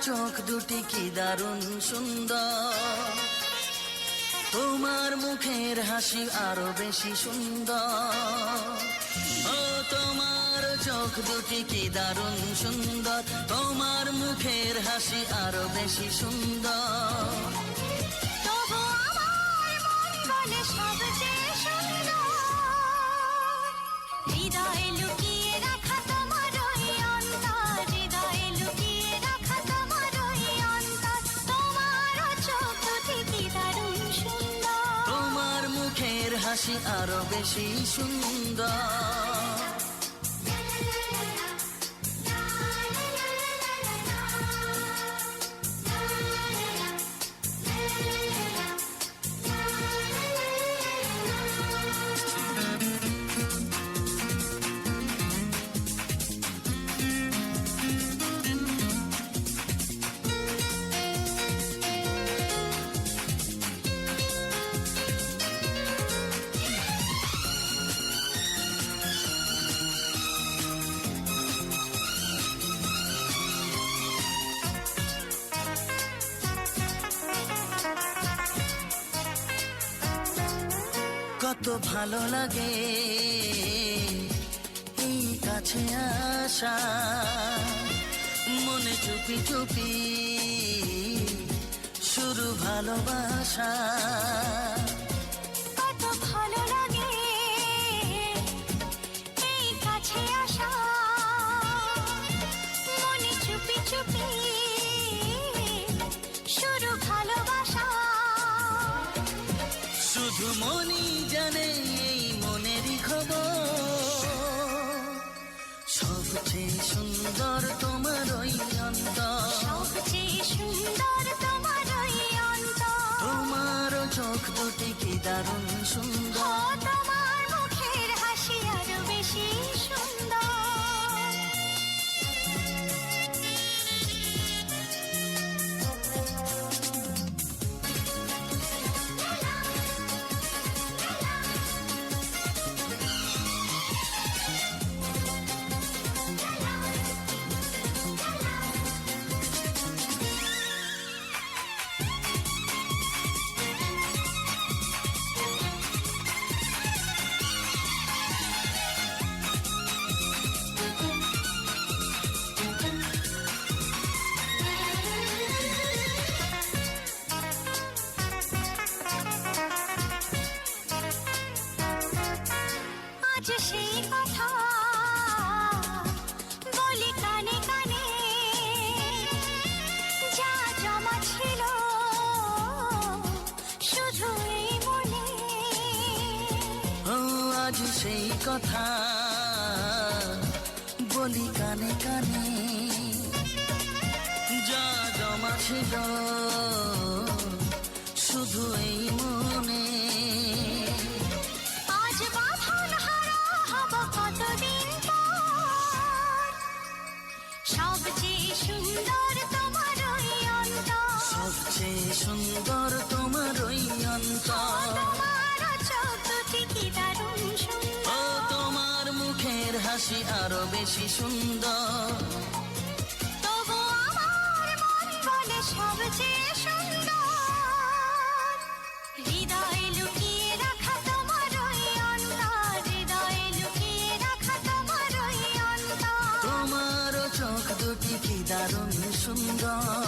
চোখ দুটি কি দারুণ সুন্দর, তোমার মুখের হাসি আরো বেশি সুন্দর। ও তোমার চোখ দুটি কি দারুণ সুন্দর, তোমার মুখের হাসি আরো বেশি সুন্দর। তবু আমার মন বলে সবচেয়ে সুন্দর, হৃদয়ে লুকিয়ে রাখা তোমার ওই অন্তর, হৃদয়ে লুকিয়ে রাখা তোমার ওই অন্তর। তোমার চোখ দুটি কি দারুণ সুন্দর, তোমার মুখের হাসি আরো বেশি সুন্দর। কত ভালো লাগে এই কাছে আসা, মনে চুপি চুপি শুরু ভালোবাসা। কত ভালো লাগে এই কাছে আসা, মনে চুপি চুপি শুরু ভালোবাসা। শুধু মনই জানে এই মনেরই খবর, সবচেয়ে সুন্দর তোমার ওই অন্তর, সবচেয়ে সুন্দর তোমার ওই অন্তর। তোমার চোখ দুটি কি দারুণ সুন্দর, ও তোমার মুখের হাসি আরো বেশি সুন্দর। আজ সেই কথা বলি কানে কানে, যা জমা ছিল শুধু এই মনে। ও আজ সেই কথা বলি কানে কানে, যা জমা ছিল শুধু এই মনে। আজ বাঁধন হারা হব কতদিন পর, সবচেয়ে সুন্দর তোমার ওই অন্তর, সবচেয়ে সুন্দর তোমার ওই অন্তর। তোমার চোখ দুটি কি দারুণ ও সুন্দর, তোমার মুখের হাসি আরো বেশি সুন্দর। তবু আমার মন বলে সবচেয়ে সুন্দর, হৃদয়ে লুকিয়ে রাখা তোমার ওই অন্তর, হৃদয়ে লুকিয়ে রাখা তোমার ওই অন্তর। তোমার চোখ দুটি কি দারুণ সুন্দর।